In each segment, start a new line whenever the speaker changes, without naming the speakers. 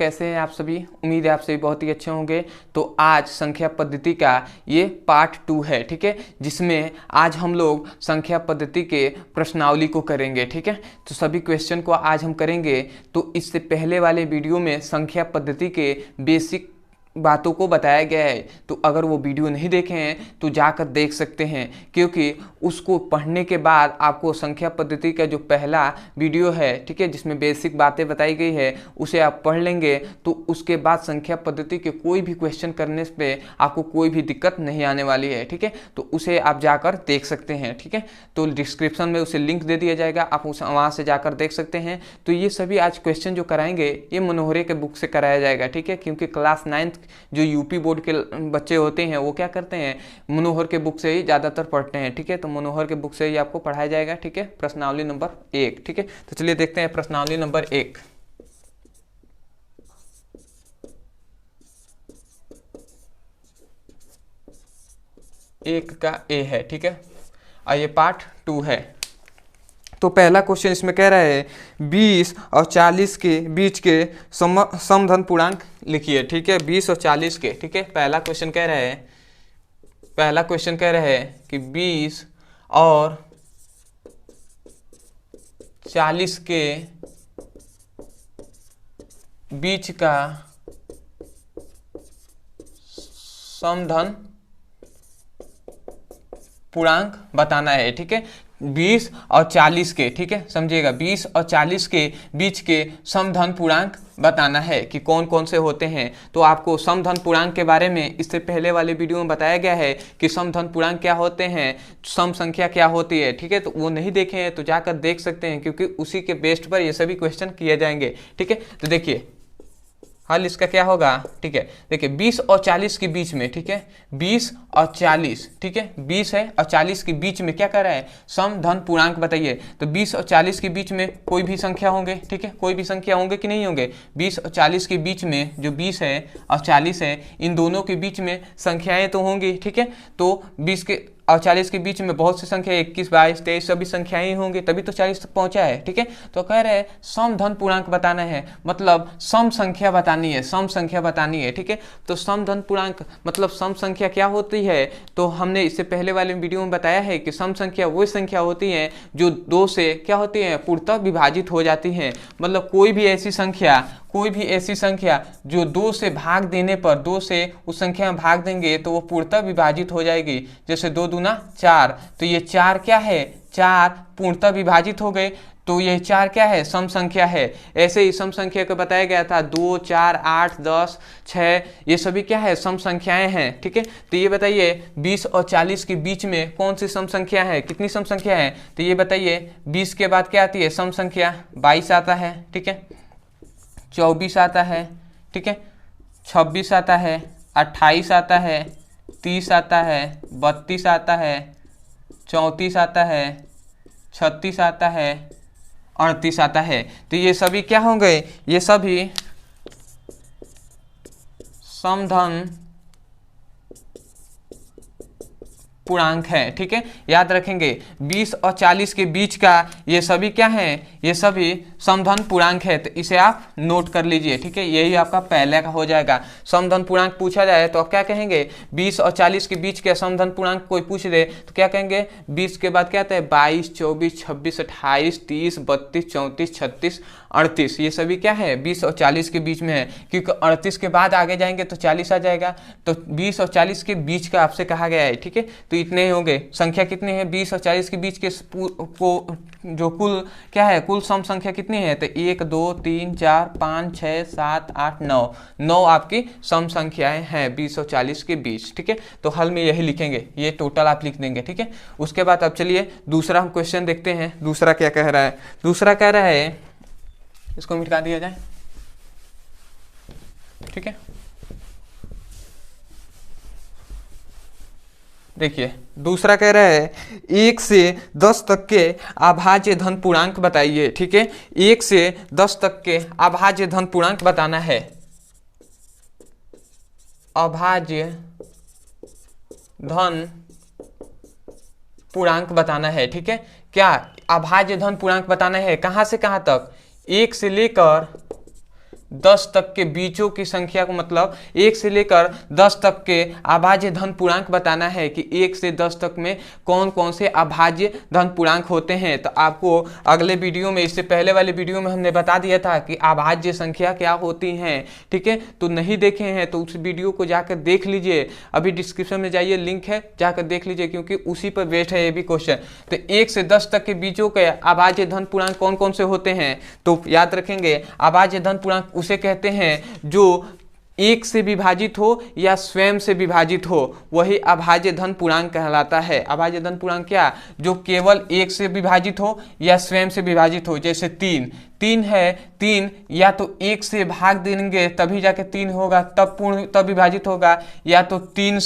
कैसे हैं आप सभी। उम्मीद है आप सभी बहुत ही अच्छे होंगे। तो आज संख्या पद्धति का ये पार्ट 2 है, ठीक है, जिसमें आज हम लोग संख्या पद्धति के प्रश्नावली को करेंगे, ठीक है। तो सभी क्वेश्चन को आज हम करेंगे। तो इससे पहले वाले वीडियो में संख्या पद्धति के बेसिक बातों को बताया गया है, तो अगर वो वीडियो नहीं देखे हैं तो जाकर देख सकते हैं, क्योंकि उसको पढ़ने के बाद आपको संख्या पद्धति का जो पहला वीडियो है, ठीक है, जिसमें बेसिक बातें बताई गई है, उसे आप पढ़ लेंगे तो उसके बाद संख्या पद्धति के कोई भी क्वेश्चन करने पे आपको कोई भी दिक्कत नहीं आने वाली है, ठीक है। तो उसे आप जाकर देख सकते हैं, ठीक है। तो डिस्क्रिप्शन में उसे लिंक दे दिया जाएगा, आप उस वहाँ से जाकर देख सकते हैं। तो ये सभी आज क्वेश्चन जो कराएंगे ये मनोहरे के बुक से कराया जाएगा, ठीक है, क्योंकि क्लास 9 जो यूपी बोर्ड के बच्चे होते हैं वो क्या करते हैं, मनोहर के बुक से ही ज़्यादातर पढ़ते हैं, ठीक है। तो मनोहर के बुक से ही आपको पढ़ाया जाएगा, ठीक है। प्रश्नावली नंबर 1, ठीक है। तो चलिए देखते हैं प्रश्नावली नंबर 1। एक का ए है, ठीक है, और ये पार्ट 2 है। तो पहला क्वेश्चन इसमें कह रहा है 20 और 40 के बीच के समधन पूर्णांक लिखिए, ठीक है। 20 और 40 के, ठीक है। पहला क्वेश्चन कह रहा है कि 20 और 40 के बीच का समधन पूर्णांक बताना है, ठीक है। 20 और 40 के, ठीक है, समझिएगा, 20 और 40 के बीच के समधन पूर्णांक बताना है कि कौन कौन से होते हैं। तो आपको समधन पूर्णांक के बारे में इससे पहले वाले वीडियो में बताया गया है कि समधन पूर्णांक क्या होते हैं, सम संख्या क्या होती है, ठीक है। तो वो नहीं देखे हैं तो जाकर देख सकते हैं, क्योंकि उसी के बेस्ड पर ये सभी क्वेश्चन किए जाएंगे, ठीक है। तो देखिए हल इसका क्या होगा, ठीक है। देखिए 20 और 40 के बीच में, ठीक है, 20 और 40, ठीक है, 20 है और 40 के बीच में क्या कर रहा है, समधन पूर्णांक बताइए। तो 20 और 40 के बीच में कोई भी संख्या होंगे, ठीक है, कोई भी संख्या होंगे कि नहीं होंगे। 20 और 40 के बीच में जो 20 है और 40 है, इन दोनों के बीच में संख्याएं तो होंगी, ठीक है। तो 20 के और 40 के बीच में बहुत सी संख्या 21, 22, 23 सभी संख्याएं होंगी, तभी तो 40 तक पहुंचा है, ठीक है। तो कह रहे हैं समधन पूर्णांक बताना है, मतलब सम संख्या बतानी है, सम संख्या बतानी है, ठीक है। तो समधन पूर्णांक मतलब सम संख्या क्या होती है, तो हमने इससे पहले वाले वीडियो में बताया है कि सम संख्या वो संख्या होती है जो 2 से क्या होती है, पूर्णतः विभाजित हो जाती है। मतलब कोई भी ऐसी संख्या जो 2 से भाग देने पर, 2 से उस संख्या में भाग देंगे तो वो पूर्णतः विभाजित हो जाएगी। जैसे 2 दूना 4, तो ये 4 क्या है, 4 पूर्णतः विभाजित हो गए, तो ये 4 क्या है, सम संख्या है। ऐसे ही सम संख्या को बताया गया था 2, 4, 8, 10, 6, ये सभी क्या है, सम संख्याएं हैं, ठीक है। तो ये बताइए 20 और 40 के बीच में कौन सी सम संख्या है, कितनी सम संख्या है। तो ये बताइए 20 के बाद क्या आती है, सम संख्या 22 आता है, ठीक है, 24 आता है, ठीक है, 26 आता है, 28 आता है, 30 आता है, 32 आता है, 34 आता है, 36 आता है, 38 आता है। तो ये सभी क्या होंगे, ये सभी समधन पूर्णांक है, ठीक है। याद रखेंगे 20 और 40 के बीच का ये सभी क्या है, ये सभी समधन पूर्णांक है। तो इसे आप नोट कर लीजिए, ठीक है, यही आपका पहले का हो जाएगा। समधन पूर्णांक पूछा जाए तो आप क्या कहेंगे, 20 और 40 के बीच के समधन पूर्णांक कोई पूछ दे तो क्या कहेंगे, 20 के बाद क्या आता है, 22, 24, 26, 28, 30, 32, 34, 36, 38, ये सभी क्या है, 20 और 40 के बीच में है, क्योंकि 38 के बाद आगे जाएंगे तो 40 आ जाएगा। तो 20 और 40 के बीच का आपसे कहा गया है, ठीक है। तो इतने ही होंगे। संख्या कितनी है, 20 और 40 के बीच के को जो कुल क्या है, कुल सम संख्या कितनी है, तो 1, 2, 3, 4, 5, 6, 7, 8, 9 आपकी सम संख्याएं हैं 20 और 40 के बीच, ठीक है। तो हल में यही लिखेंगे, ये टोटल आप लिख देंगे, ठीक है। उसके बाद अब चलिए दूसरा हम क्वेश्चन देखते हैं। दूसरा क्या कह रहा है, दूसरा कह रहा है, इसको मिटा दिया जाए, ठीक है। देखिए दूसरा कह रहा है 1 से 10 तक के अभाज्य धन पूर्णांक बताइए, ठीक है। 1 से 10 तक के अभाज्य धन पूर्णांक बताना है, अभाज्य धन पूर्णांक बताना है, ठीक है। क्या अभाज्य धन पूर्णांक बताना है, कहां से कहां तक, 1 से लेकर 10 तक के बीचों की संख्या को, मतलब 1 से लेकर 10 तक के अभाज्य धन पूर्णांक बताना है कि 1 से 10 तक में कौन कौन से अभाज्य धन पूर्णांक होते हैं। तो आपको अगले वीडियो में, इससे पहले वाले वीडियो में हमने बता दिया था कि अभाज्य संख्या क्या होती हैं, ठीक है। तो नहीं देखे हैं तो उस वीडियो को जाकर देख लीजिए, अभी डिस्क्रिप्शन में जाइए, लिंक है, जाकर देख लीजिए, क्योंकि उसी पर बेस्ड है ये भी क्वेश्चन। तो 1 से 10 तक के बीचों के अभाज्य धन पूर्णांक कौन कौन से होते हैं, तो याद रखेंगे अभाज्य धन पूर्णांक उसे कहते हैं जो 1 से विभाजित हो या स्वयं से विभाजित हो, वही अभाज्य धन पूर्णांक कहलाता है। अभाज्य धन पूर्णांक क्या, जो केवल 1 से विभाजित हो या स्वयं से विभाजित हो। जैसे 3 है, 3 या तो 1 से भाग देंगे तभी जाके 3 होगा, तब विभाजित होगा, या तो 3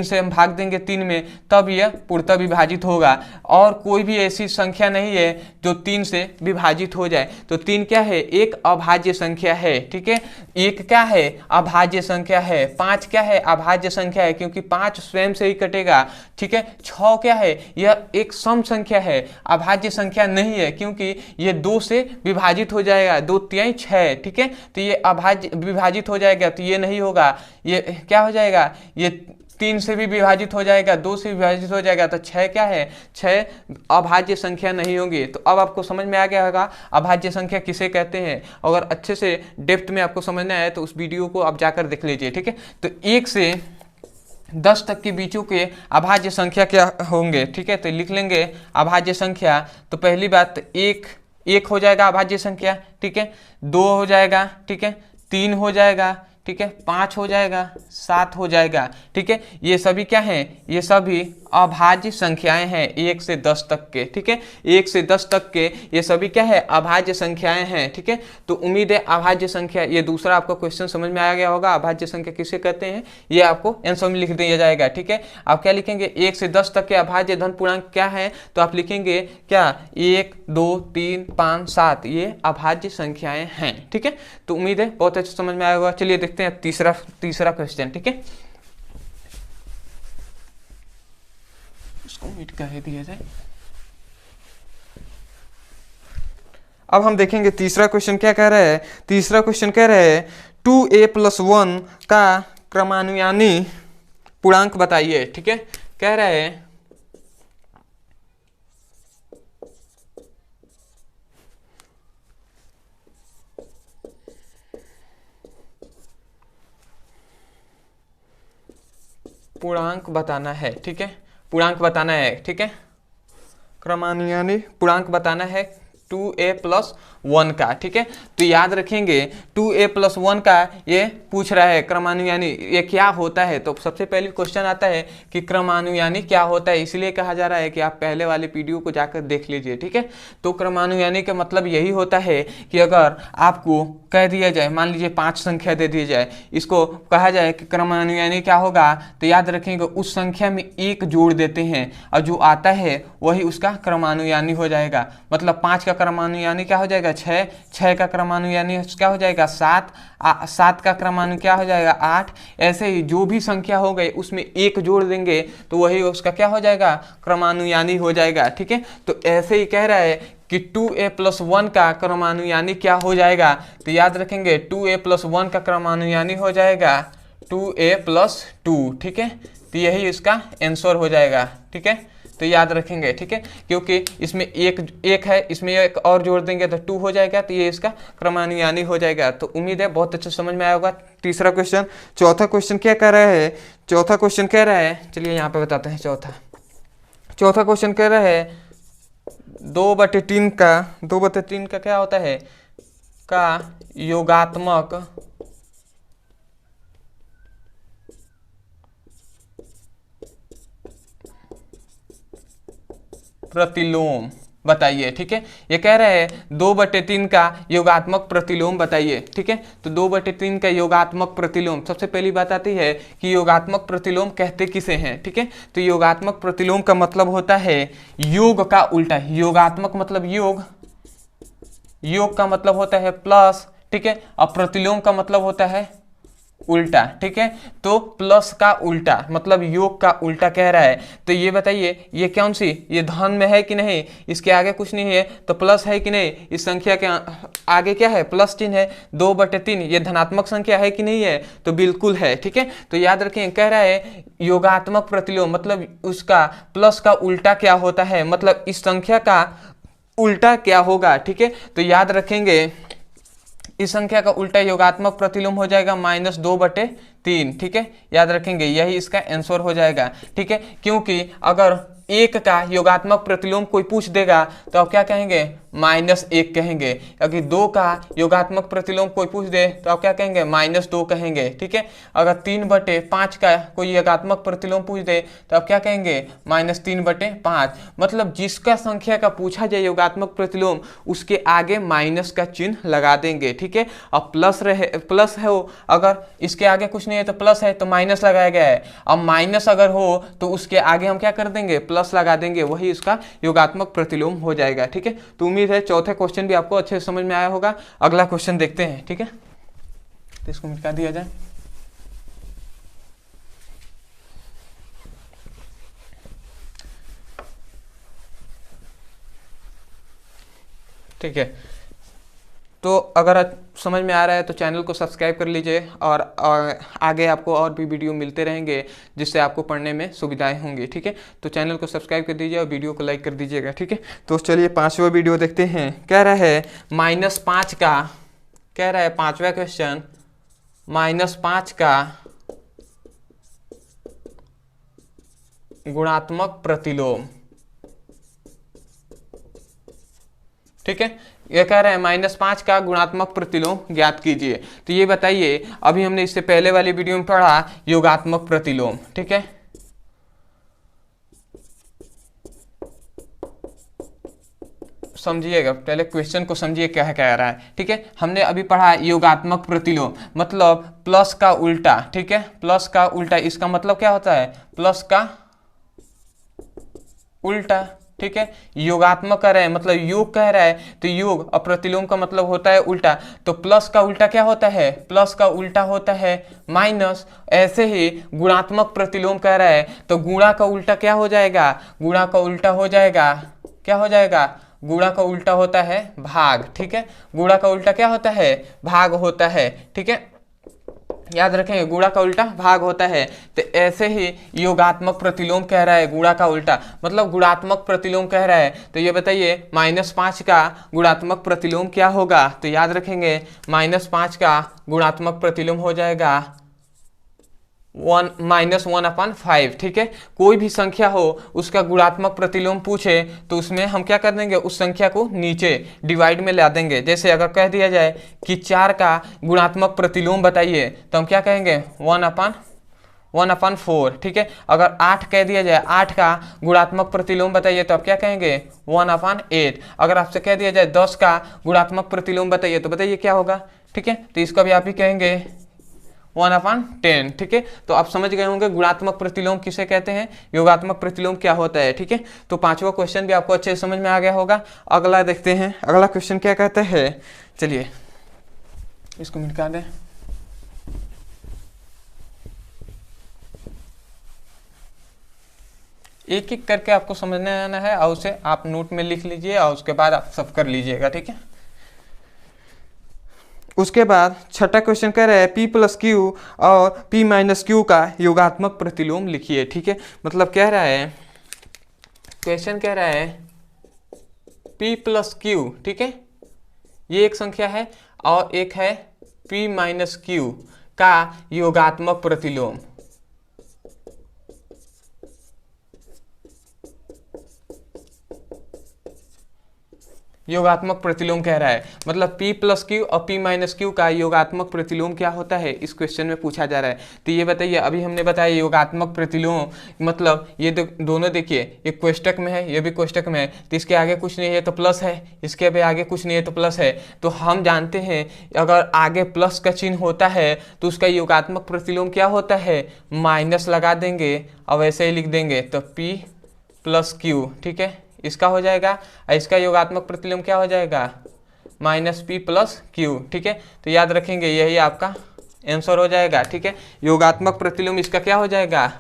से हम भाग देंगे 3 में तब यह पूर्णतः विभाजित होगा। और कोई भी ऐसी संख्या नहीं है जो 3 से विभाजित हो जाए। तो 3 क्या है, एक अभाज्य संख्या है, ठीक है। 1 क्या है, अभाज्य संख्या है। 5 क्या है, अभाज्य संख्या है, क्योंकि 5 स्वयं से ही कटेगा, ठीक है। 6 क्या है, यह एक सम संख्या है, अभाज्य संख्या नहीं है, क्योंकि ये 2 से विभाजित हो जाएगा, 2 तिहाई 6, ठीक है। तो ये अभाज्य विभाजित हो जाएगा, तो ये नहीं होगा, ये क्या हो जाएगा, ये 3 से भी विभाजित हो जाएगा, 2 से विभाजित हो जाएगा। तो 6 क्या है, 6 अभाज्य संख्या नहीं होंगी। तो अब आपको समझ में आ गया होगा अभाज्य संख्या किसे कहते हैं। अगर अच्छे से डेप्थ में आपको समझना है तो उस वीडियो को आप जाकर देख लीजिए, ठीक है। तो 1 से 10 तक के बीचों के अभाज्य संख्या क्या होंगे, ठीक है। तो लिख लेंगे अभाज्य संख्या। तो पहली बात, एक हो जाएगा अभाज्य संख्या, ठीक है। 2 हो जाएगा, ठीक है। 3 हो जाएगा, ठीक है। 5 हो जाएगा, 7 हो जाएगा, ठीक है। ये सभी क्या हैं, ये सभी अभाज्य संख्याएं हैं 1 से 10 तक के, ठीक है। 1 से 10 तक के ये सभी क्या है, अभाज्य संख्याएं हैं, ठीक है। तो उम्मीद है अभाज्य संख्या, ये दूसरा आपका क्वेश्चन समझ में आ गया होगा। अभाज्य संख्या किसे कहते हैं ये आपको आंसर में लिख दिया जाएगा, ठीक है। आप क्या लिखेंगे, 1 से 10 तक के अभाज्य धन पूर्णांक क्या है, तो आप लिखेंगे क्या, 1 2 3 5 7, ये अभाज्य संख्याएं हैं, ठीक है। तो उम्मीद है बहुत अच्छे समझ में आया होगा। चलिए देखते हैं तीसरा क्वेश्चन, ठीक है। मिट कह दिया जाए। अब हम देखेंगे तीसरा क्वेश्चन क्या कह रहा है। तीसरा क्वेश्चन कह रहा है 2a+1 का क्रमानुयानी पूर्णांक बताइए, ठीक है। कह रहा है पूर्णांक बताना है, ठीक है। पूर्णांक बताना है, ठीक है। क्रमानुयानी पूर्णांक बताना है 2a+1 का, ठीक है। तो याद रखेंगे 2a+1 का ये पूछ रहा है क्रमानुयानी, ये क्या होता है। तो सबसे पहले क्वेश्चन आता है कि क्रमानुयानी क्या होता है, इसलिए कहा जा रहा है कि आप पहले वाले वीडियो को जाकर देख लीजिए, ठीक है। तो क्रमानुयानी का मतलब यही होता है कि अगर आपको कह दिया जाए, मान लीजिए 5 संख्या दे दी जाए, इसको कहा जाए कि क्रमानुयानी क्या होगा, तो याद रखेंगे उस संख्या में 1 जोड़ देते हैं और जो आता है वही उसका क्रमानुयानी हो जाएगा। मतलब 5 का क्रमानुयानी क्या हो जाएगा, 6, 6 का क्रमानुयानी क्या हो जाएगा, 7, 7 का क्रमानु क्या हो जाएगा, 8। ऐसे ही जो भी संख्या हो गई उसमें 1 जोड़ देंगे तो वही उसका क्या हो जाएगा, क्रमानुयानी हो जाएगा, ठीक है। तो ऐसे ही कह रहा है कि 2a+1 का क्रमानुयानी क्या हो जाएगा। तो याद रखेंगे 2a+1 का क्रमानुयानी हो जाएगा 2a+2, ठीक है। तो यही इसका आंसर हो जाएगा, ठीक है। तो याद रखेंगे, ठीक है, क्योंकि इसमें एक है, इसमें एक और जोड़ देंगे तो 2 हो जाएगा, तो ये इसका क्रमानुयानी हो जाएगा। तो उम्मीद है बहुत अच्छे समझ में आया होगा तीसरा क्वेश्चन। चौथा क्वेश्चन क्या कर रहा है, चौथा क्वेश्चन कह रहा है, चलिए यहाँ पे बताते हैं। चौथा क्वेश्चन कह रहा है 2/3 का क्या होता है, का योगात्मक प्रतिलोम बताइए, ठीक है। ये कह रहा है 2/3 का योगात्मक प्रतिलोम बताइए, ठीक है। तो 2/3 का योगात्मक प्रतिलोम, सबसे पहली बात आती है कि योगात्मक प्रतिलोम कहते किसे हैं, ठीक है। तो योगात्मक प्रतिलोम का मतलब होता है योग का उल्टा। योगात्मक मतलब योग का मतलब होता है प्लस, ठीक है। और प्रतिलोम का मतलब होता है उल्टा, ठीक है। तो प्लस का उल्टा मतलब योग का उल्टा कह रहा है, तो ये बताइए ये कौन सी, ये धन में है कि नहीं, इसके आगे कुछ नहीं है तो प्लस है कि नहीं, इस संख्या के आगे क्या है, प्लस चिन्ह है, 2/3, ये धनात्मक संख्या है कि नहीं है, तो बिल्कुल है, ठीक है। तो याद रखें, कह रहा है योगात्मक प्रतिलोम मतलब उसका प्लस का उल्टा क्या होता है, मतलब इस संख्या का उल्टा क्या होगा, ठीक है। तो याद रखेंगे इस संख्या का उल्टा योगात्मक प्रतिलोम हो जाएगा -2/3, ठीक है। याद रखेंगे यही इसका आंसर हो जाएगा, ठीक है। क्योंकि अगर 1 का योगात्मक प्रतिलोम कोई पूछ देगा तो आप क्या कहेंगे, -1 कहेंगे। अगर 2 का योगात्मक प्रतिलोम कोई पूछ दे तो आप क्या कहेंगे, -2 कहेंगे, ठीक है। अगर 3/5 का कोई योगात्मक प्रतिलोम पूछ दे तो आप क्या कहेंगे, -3/5। मतलब जिसका संख्या का पूछा जाए योगात्मक प्रतिलोम उसके आगे माइनस का चिन्ह लगा देंगे, ठीक है। अब प्लस है वो, अगर इसके आगे कुछ नहीं है तो प्लस है तो माइनस लगाया गया है। अब माइनस अगर हो तो उसके आगे हम क्या कर देंगे, प्लस लगा देंगे, वही इसका योगात्मक प्रतिलोम हो जाएगा, ठीक है। तो उम्मीद है चौथे क्वेश्चन भी आपको अच्छे से समझ में आया होगा। अगला क्वेश्चन देखते हैं, ठीक है। तो इसको मिटा दिया जाए। ठीक है, तो अगर समझ में आ रहा है तो चैनल को सब्सक्राइब कर लीजिए और आगे आपको और भी वीडियो मिलते रहेंगे जिससे आपको पढ़ने में सुविधाएं होंगी, ठीक है। तो चैनल को सब्सक्राइब कर दीजिए और वीडियो को लाइक कर दीजिएगा, ठीक है। तो चलिए 5वां वीडियो देखते हैं। कह रहा है -5 का, कह रहा है 5वां क्वेश्चन, -5 का गुणात्मक प्रतिलोम, ठीक है। ये कह रहे हैं -5 का गुणात्मक प्रतिलोम ज्ञात कीजिए। तो ये बताइए, अभी हमने इससे पहले वाली वीडियो में पढ़ा योगात्मक प्रतिलोम, ठीक है। समझिएगा, पहले क्वेश्चन को समझिए क्या कह रहा है, ठीक है। हमने अभी पढ़ा योगात्मक प्रतिलोम मतलब प्लस का उल्टा, ठीक है। प्लस का उल्टा, इसका मतलब क्या होता है, प्लस का उल्टा, ठीक है। योगात्मक कह रहे हैं मतलब योग कह रहा है, तो योग और प्रतिलोम का मतलब होता है उल्टा। तो प्लस का उल्टा क्या होता है, प्लस का उल्टा होता है माइनस। ऐसे ही गुणात्मक प्रतिलोम कह रहा है तो गुणा का उल्टा क्या हो जाएगा, गुणा का उल्टा हो जाएगा, क्या हो जाएगा, गुणा का उल्टा होता है भाग, ठीक है। गुणा का उल्टा क्या होता है, भाग होता है, ठीक है। याद रखेंगे गुणा का उल्टा भाग होता है। तो ऐसे ही योगात्मक प्रतिलोम कह रहा है गुणा का उल्टा मतलब गुणात्मक प्रतिलोम कह रहा है। तो ये बताइए -5 का गुणात्मक प्रतिलोम क्या होगा। तो याद रखेंगे -5 का गुणात्मक प्रतिलोम हो जाएगा -1/5, ठीक है। कोई भी संख्या हो उसका गुणात्मक प्रतिलोम पूछे तो उसमें हम क्या कर देंगे, उस संख्या को नीचे डिवाइड में ला देंगे। जैसे अगर कह दिया जाए कि 4 का गुणात्मक प्रतिलोम बताइए तो हम क्या कहेंगे, 1/4, ठीक है। अगर 8 कह दिया जाए 8 का गुणात्मक प्रतिलोम बताइए तो आप क्या कहेंगे, 1/8। अगर आपसे कह दिया जाए 10 का गुणात्मक प्रतिलोम बताइए तो बताइए क्या होगा, ठीक है। तो इसका भी आप ही कहेंगे 1/10, ठीक है। तो आप समझ गए होंगे गुणात्मक प्रतिलोम किसे कहते हैं, योगात्मक प्रतिलोम क्या होता है, ठीक है। तो 5वां क्वेश्चन भी आपको अच्छे से समझ में आ गया होगा। अगला देखते हैं, अगला क्वेश्चन क्या कहता है। चलिए इसको मिटा दें। एक एक करके आपको समझने आना है और उसे आप नोट में लिख लीजिए और उसके बाद आप सब कर लीजिएगा, ठीक है। उसके बाद 6ठा क्वेश्चन कह रहा है P+Q और P-Q का योगात्मक प्रतिलोम लिखिए, ठीक है। मतलब कह रहा है, क्वेश्चन कह रहा है P+Q, ठीक है, ये एक संख्या है और एक है P-Q का योगात्मक प्रतिलोम। योगात्मक प्रतिलोम कह रहा है मतलब P+Q और P-Q का योगात्मक प्रतिलोम क्या होता है, इस क्वेश्चन में पूछा जा रहा है। तो ये बताइए, अभी हमने बताया योगात्मक प्रतिलोम मतलब ये दोनों देखिए, ये कोष्टक में है, ये भी कोष्टक में है, तो इसके आगे कुछ नहीं है तो प्लस है, इसके भी आगे कुछ नहीं है तो प्लस है। तो हम जानते हैं अगर आगे प्लस का चिन्ह होता है तो उसका योगात्मक प्रतिलोम क्या होता है, माइनस लगा देंगे और वैसे ही लिख देंगे तो P+Q, ठीक है, इसका हो जाएगा। इसका योगात्मक प्रतिलोम क्या हो जाएगा, -P+Q, ठीक है। तो याद रखेंगे यही आपका आंसर हो जाएगा, ठीक है। योगात्मक प्रतिलोम इसका क्या हो जाएगा,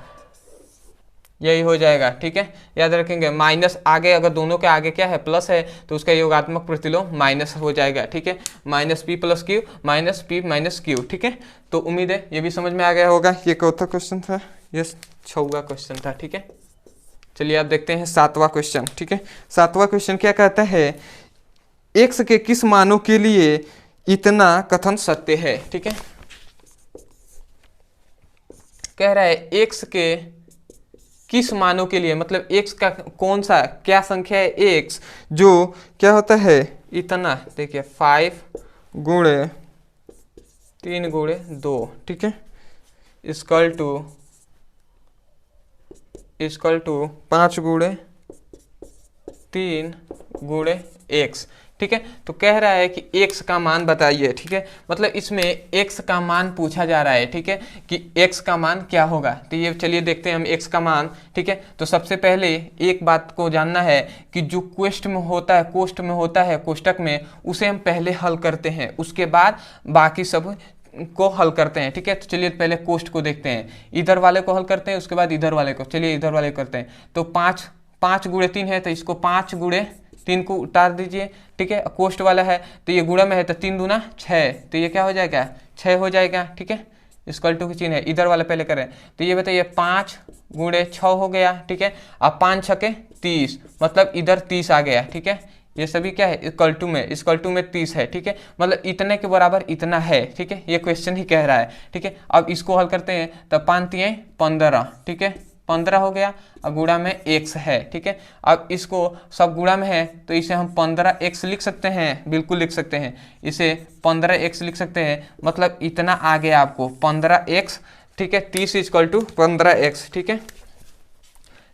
यही हो जाएगा, ठीक है। याद रखेंगे माइनस आगे, अगर दोनों के आगे क्या है प्लस है तो उसका योगात्मक प्रतिलोम माइनस हो जाएगा, ठीक है। Minus P plus Q minus P minus Q, ठीक है। तो उम्मीद है ये भी समझ में आ गया होगा। ये चौथा क्वेश्चन था, ये 6वां क्वेश्चन था, ठीक है। चलिए आप देखते हैं 7वां क्वेश्चन, ठीक है। 7वां क्वेश्चन क्या कहता है, एक्स के किस मानों के लिए इतना कथन सत्य है, ठीक है। कह रहा है एक्स के किस मानों के लिए, मतलब एक्स का कौन सा क्या संख्या है एक्स जो क्या होता है इतना, देखिए 5 गुणे 3 गुणे 2, ठीक है, इक्वल टू 5 गुणे 3 गुणे एक्स, ठीक है। तो कह रहा है कि x का मान बताइए, ठीक है। मतलब इसमें x का मान पूछा जा रहा है, ठीक है, कि x का मान क्या होगा। तो ये चलिए देखते हैं हम x का मान, ठीक है। तो सबसे पहले एक बात को जानना है कि जो कोष्ठ में होता है कोष्टक में, उसे हम पहले हल करते हैं, उसके बाद बाकी सब को हल करते हैं, ठीक है। तो चलिए पहले कोष्ठ को देखते हैं, इधर वाले को हल करते हैं, उसके बाद इधर वाले को। चलिए इधर वाले को करते हैं। तो 5 गुणे 3 है, तो इसको 5 गुणे 3 को उतार दीजिए, ठीक है। कोष्ठ वाला है तो ये गुणा में है, तो 3 दूना 6, तो ये क्या हो जाएगा 6 हो जाएगा, ठीक है। इक्वल टू की चिन्ह है, इधर वाला पहले करें। तो ये बताइए 5 गुणे 6 हो गया, ठीक है। अब 5 छके 30, मतलब इधर 30 आ गया, ठीक है। ये सभी क्या है इक्वल टू में 30 है, ठीक है। मतलब इतने के बराबर इतना है, ठीक है। ये क्वेश्चन ही कह रहा है, ठीक है। अब इसको हल करते हैं, तो 5 तिये 15, ठीक है, 15 हो गया। अब गुणा में x है, ठीक है। अब इसको सब गुणा में है तो इसे हम 15x लिख सकते हैं, बिल्कुल लिख सकते हैं, इसे 15x लिख सकते हैं। मतलब इतना आ गया आपको 15x, ठीक है। 30 इक्वल टू 15x, ठीक है,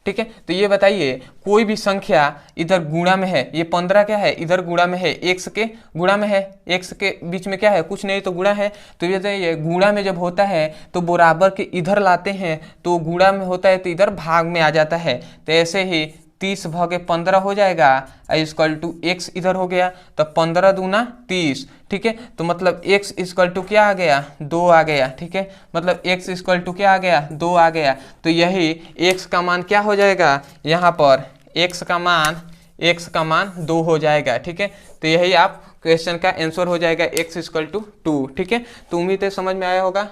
ठीक है। तो ये बताइए कोई भी संख्या इधर गुणा में है, ये 15 क्या है इधर गुणा में है, x के गुणा में है, x के बीच में क्या है कुछ नहीं तो गुणा है। तो ये बताइए गुणा में जब होता है तो बराबर के इधर लाते हैं, तो गुणा में होता है तो इधर भाग में आ जाता है। तो ऐसे ही 30 भागे 15 हो जाएगा, इक्वल टू x इधर हो गया, तो 15 दूना 30, ठीक है। तो मतलब x इक्वल टू क्या आ गया 2 आ गया, ठीक है। मतलब x इक्वल टू क्या आ गया 2 आ गया। तो यही x का मान क्या हो जाएगा, यहाँ पर x का मान 2 हो जाएगा, ठीक है। तो यही आप क्वेश्चन का आंसर हो जाएगा x इक्वल टू 2, ठीक है। तो उम्मीद है समझ में आया होगा।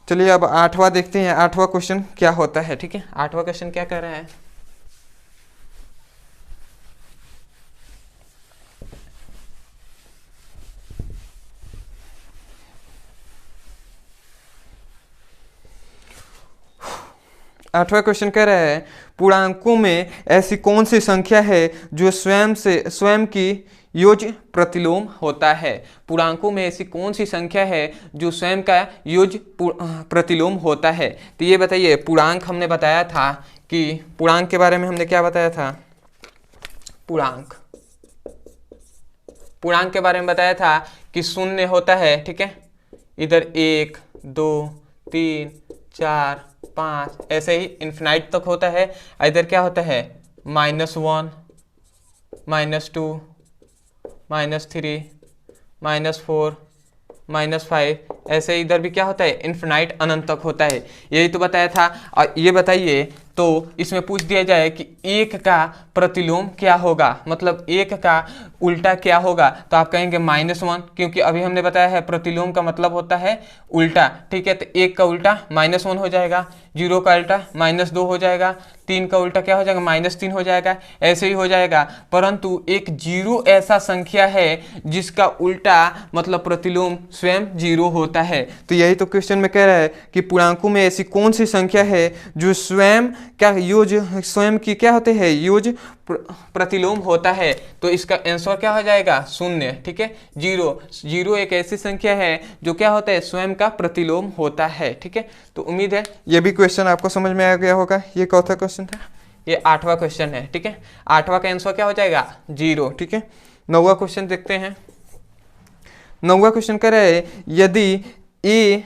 चलिए अब 8वां देखते हैं, 8वां क्वेश्चन क्या होता है, ठीक है। 8वां क्वेश्चन क्या कह रहा है, आठवां क्वेश्चन कह रहा है पूर्णांकों में ऐसी कौन सी संख्या है जो स्वयं की योज्य प्रतिलोम होता है। पूर्णांकों में ऐसी कौन सी संख्या है जो स्वयं का योज्य प्रतिलोम होता है। तो ये बताइए पूर्णांक हमने बताया था कि पूर्णांक के बारे में हमने क्या बताया था, पूर्णांक के बारे में बताया था कि शून्य होता है, ठीक है। इधर 1 2 3 4 5 ऐसे ही इन्फिनाइट तक होता है। इधर क्या होता है -1 -2 -3 -4 -5, ऐसे इधर भी क्या होता है इन्फिनाइट अनंत तक होता है। यही तो बताया था। और ये बताइए तो इसमें पूछ दिया जाए कि 1 का प्रतिलोम क्या होगा, मतलब 1 का उल्टा क्या होगा, तो आप कहेंगे -1, क्योंकि अभी हमने बताया है प्रतिलोम का मतलब होता है उल्टा, ठीक है। तो 1 का उल्टा -1 हो जाएगा, 0 का उल्टा -2 हो जाएगा, 3 का उल्टा क्या हो जाएगा -3 हो जाएगा, ऐसे ही हो जाएगा। परंतु एक 0 ऐसा संख्या है जिसका उल्टा मतलब प्रतिलोम स्वयं 0 होता है। तो यही तो क्वेश्चन में कह रहा है कि पूर्णांकों में ऐसी कौन सी संख्या है जो स्वयं की क्या होते हैं योज्य प्रतिलोम होता है। तो इसका आंसर क्या हो जाएगा 0, ठीक है। 0 एक ऐसी संख्या है जो क्या होता है स्वयं का प्रतिलोम होता है, ठीक है। तो उम्मीद है ये भी क्वेश्चन आपको समझ में आ गया होगा। ये कौन-सा क्वेश्चन था, ये 8वां क्वेश्चन है, ठीक है। 8वां का आंसर क्या हो जाएगा 0, ठीक है। 9वां क्वेश्चन देखते हैं। 9वां क्वेश्चन कह रहे हैं यदि a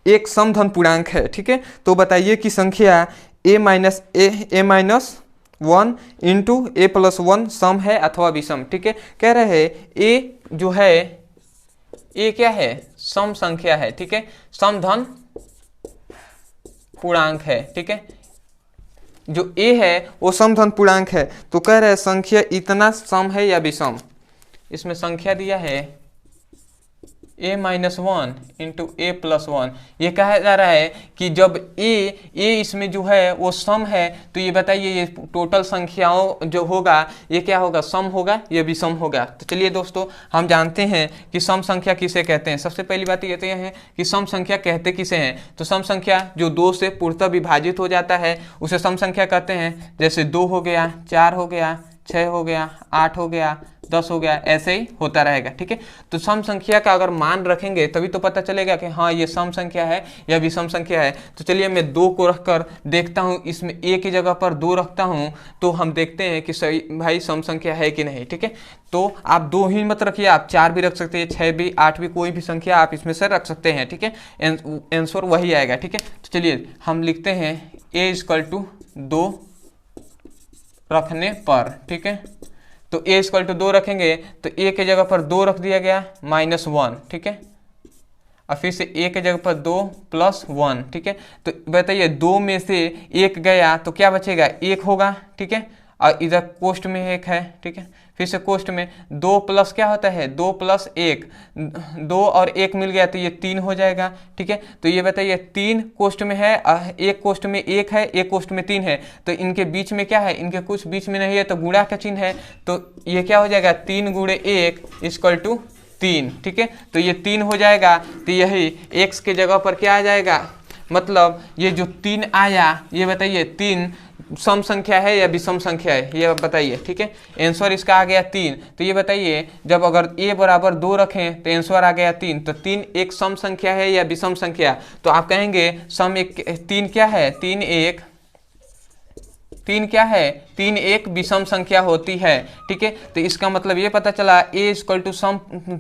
एक समधन पूर्णांक है, ठीक है, तो बताइए कि संख्या a माइनस 1 इंटू a+1 सम है अथवा विषम, ठीक है। कह रहे हैं a जो है ए क्या है, सम संख्या है, ठीक है, समधन पूर्णांक है, ठीक है, जो ए है वो समधन पूर्णांक है। तो कह रहे हैं संख्या इतना सम है या विषम, इसमें संख्या दिया है a-1 इंटू a+1। ये कहा जा रहा है कि जब a इसमें जो है वो सम है, तो ये बताइए ये टोटल संख्याओं जो होगा ये क्या होगा, सम होगा या विषम होगा। तो चलिए दोस्तों हम जानते हैं कि सम संख्या किसे कहते हैं। सबसे पहली बात ये है कि सम संख्या कहते किसे हैं, तो सम संख्या जो 2 से पूर्णतः विभाजित हो जाता है उसे सम संख्या कहते हैं। जैसे 2 हो गया, 4 हो गया, 6 हो गया, 8 हो गया, 10 हो गया, ऐसे ही होता रहेगा, ठीक है। तो सम संख्या का अगर मान रखेंगे तभी तो पता चलेगा कि हाँ ये सम संख्या है या विषम संख्या है। तो चलिए मैं 2 को रखकर देखता हूँ, इसमें a की जगह पर 2 रखता हूँ तो हम देखते हैं कि सही भाई सम संख्या है कि नहीं, ठीक है। तो आप 2 ही मत रखिए, आप 4 भी रख सकते हैं, 6 भी, 8 भी, कोई भी संख्या आप इसमें से रख सकते हैं, ठीक है, आंसर वही आएगा, ठीक है। तो चलिए हम लिखते हैं a = 2 रखने पर, ठीक है। तो a = 2 रखेंगे तो a के जगह पर 2 रख दिया गया -1, ठीक है, और फिर से a के जगह पर 2 + 1, ठीक है। तो बताइए 2 में से 1 गया तो क्या बचेगा, 1 होगा, ठीक है, और इधर कोष्ठ में 1 है, ठीक है, फिर से कोष्ठ में 2 प्लस क्या होता है, 2 + 1, 2 और 1 मिल गया तो ये 3 हो जाएगा, ठीक है। तो ये बताइए 3 कोष्ठ में है, एक कोष्ठ में 1 है, एक कोष्ठ में 3 है, तो इनके बीच में क्या है, इनके कुछ बीच में नहीं है तो गुणा का चिन्ह है, तो ये क्या हो जाएगा 3 × 1 = 3, ठीक है। तो ये 3 हो जाएगा, तो यही x के जगह पर क्या आ जाएगा, मतलब ये जो 3 आया ये बताइए 3 सम संख्या है या विषम संख्या है, ये बताइए, ठीक है। आंसर इसका आ गया 3। तो ये बताइए जब अगर a = 2 रखें तो आंसर आ गया 3, तो 3 एक सम संख्या है या विषम संख्या, तो आप कहेंगे सम एक 3 क्या है, 3 क्या है, 3 एक विषम संख्या होती है, ठीक है। तो इसका मतलब ये पता चला a =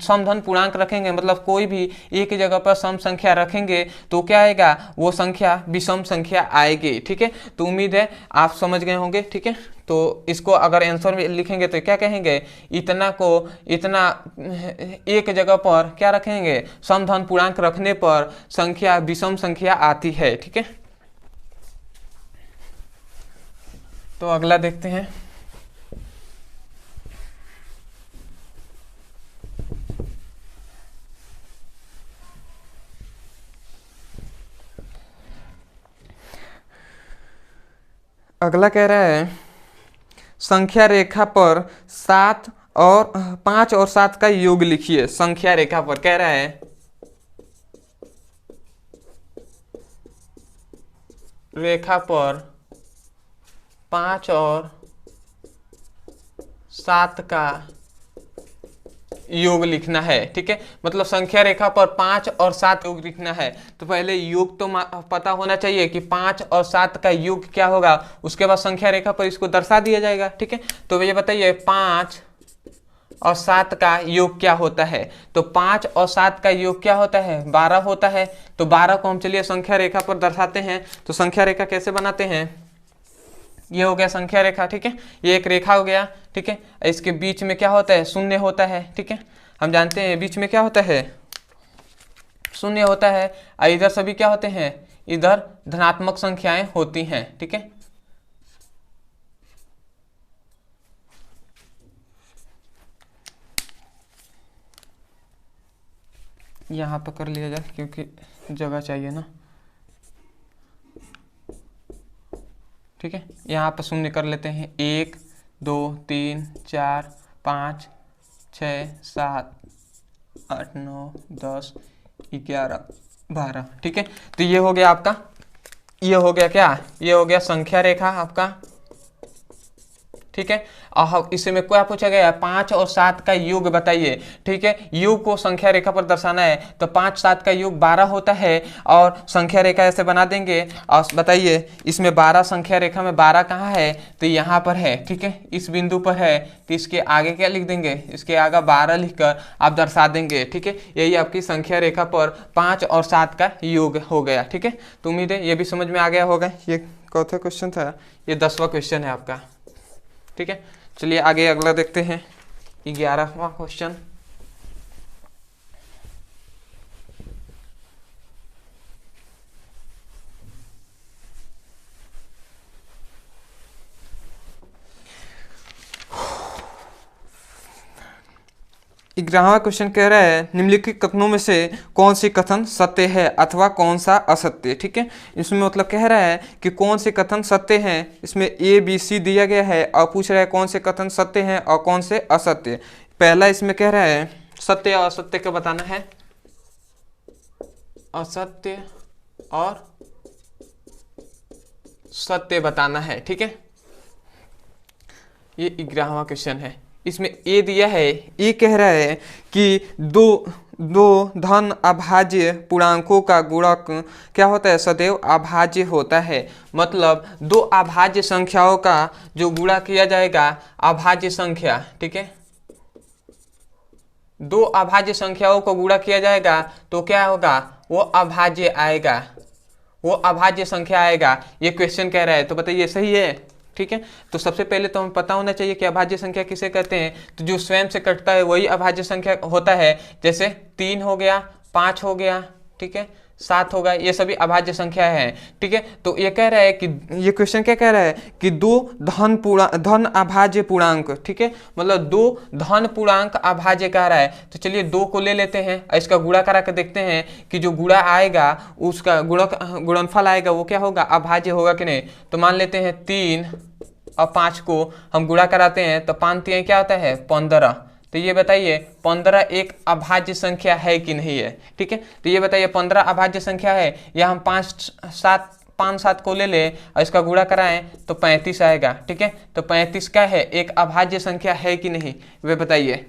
समधन पूर्णांक रखेंगे, मतलब कोई भी a की जगह पर सम संख्या रखेंगे तो क्या आएगा, वो संख्या विषम संख्या आएगी, ठीक है। तो उम्मीद है आप समझ गए होंगे, ठीक है। तो इसको अगर आंसर में लिखेंगे तो क्या कहेंगे, इतना एक जगह पर क्या रखेंगे, समधन पूर्णांक रखने पर संख्या विषम संख्या आती है, ठीक है। तो अगला देखते हैं। अगला कह रहा है संख्या रेखा पर 5 और 7 का योग लिखिए। संख्या रेखा पर कह रहा है रेखा पर 5 और 7 का योग लिखना है, ठीक है। मतलब संख्या रेखा पर 5 और 7 योग लिखना है, तो पहले योग तो पता होना चाहिए कि 5 और 7 का योग क्या होगा, उसके बाद संख्या रेखा पर इसको दर्शा दिया जाएगा, ठीक है। तो ये बताइए 5 और 7 का योग क्या होता है, तो 5 और 7 का योग क्या होता है, 12 होता है। तो 12 को हम चलिए संख्या रेखा पर दर्शाते हैं। तो संख्या रेखा कैसे बनाते हैं, ये हो गया संख्या रेखा, ठीक है, ये एक रेखा हो गया, ठीक है। इसके बीच में क्या होता है, शून्य होता है, ठीक है। हम जानते हैं बीच में क्या होता है, शून्य होता है, और इधर सभी क्या होते हैं, इधर धनात्मक संख्याएं होती हैं, ठीक है। यहाँ पर कर लिया जाए क्योंकि जगह चाहिए ना, ठीक है। यहाँ पर शून्य कर लेते हैं, 1 2 3 4 5 6 7 8 9 10 11 12, ठीक है। तो ये हो गया आपका, ये हो गया क्या, ये हो गया संख्या रेखा आपका, ठीक है। और इसमें क्या पूछा गया है, 5 और 7 का योग बताइए, ठीक है। योग को संख्या रेखा पर दर्शाना है, तो 5 7 का योग 12 होता है, और संख्या रेखा ऐसे बना देंगे। और बताइए इसमें 12 संख्या रेखा में 12 कहाँ है, तो यहाँ पर है, ठीक है, इस बिंदु पर है, तो इसके आगे क्या लिख देंगे, इसके आगे 12 लिखकर आप दर्शा देंगे, ठीक है। यही आपकी संख्या रेखा पर 5 और 7 का योग हो गया, ठीक है। तो उम्मीद है ये भी समझ में आ गया होगा। ये चौथा क्वेश्चन था, ये 10वां क्वेश्चन है आपका, ठीक है। चलिए आगे अगला देखते हैं, 11वां क्वेश्चन। 11वां क्वेश्चन कह रहा है निम्नलिखित कथनों में से कौन सी कथन सत्य है अथवा कौन सा असत्य। ठीक है, इसमें मतलब कह रहा है कि कौन से कथन सत्य हैं। इसमें ए बी सी दिया गया है और पूछ रहा है कौन से कथन सत्य हैं और कौन से असत्य। पहला इसमें कह रहा है सत्य और असत्य का बताना है, असत्य और सत्य बताना है। ठीक है, ये 11वां क्वेश्चन है। इसमें ए दिया है, ए कह रहा है कि दो धन अभाज्य पूर्णांकों का गुणक क्या होता है, सदैव अभाज्य होता है। मतलब दो अभाज्य संख्याओं का जो गुणा किया जाएगा अभाज्य संख्या, ठीक है, दो अभाज्य संख्याओं को गुणा किया जाएगा तो क्या होगा, वो अभाज्य आएगा, वो अभाज्य संख्या आएगा। ये क्वेश्चन कह रहा है, तो बताइए सही है। ठीक है, तो सबसे पहले तो हमें पता होना चाहिए कि अभाज्य संख्या किसे कहते हैं। तो जो स्वयं से कटता है वही अभाज्य संख्या होता है। जैसे 3 हो गया, 5 हो गया, ठीक है, 7 होगा, ये सभी अभाज्य संख्या है। ठीक है, तो ये कह रहा है कि ये क्वेश्चन क्या कह रहा है कि दो धन अभाज्य पूर्णांक, ठीक है, मतलब दो धन पूर्णांक अभाज्य कह रहा है। तो चलिए 2 को ले लेते हैं और इसका गुणा करा कर देखते हैं कि जो गुणा आएगा उसका गुणनफल आएगा वो क्या होगा, अभाज्य होगा कि नहीं। तो मान लेते हैं 3 और 5 को हम गुणा कराते हैं तो 5 3 क्या होता है 15। तो ये बताइए 15 एक अभाज्य संख्या है कि नहीं है। ठीक है, तो ये बताइए 15 अभाज्य संख्या है, या हम 5 7 को ले लें और इसका गुणा कराएं तो 35 आएगा। ठीक है, तो 35 क्या है, एक अभाज्य संख्या है कि नहीं, वे बताइए।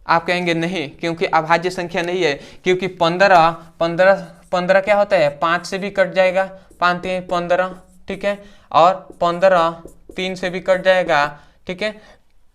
आप कहेंगे नहीं, क्योंकि अभाज्य संख्या नहीं है, क्योंकि 15 क्या होता है, 5 से भी कट जाएगा, 5 3 15, ठीक है, और 15 3 से भी कट जाएगा, ठीक है,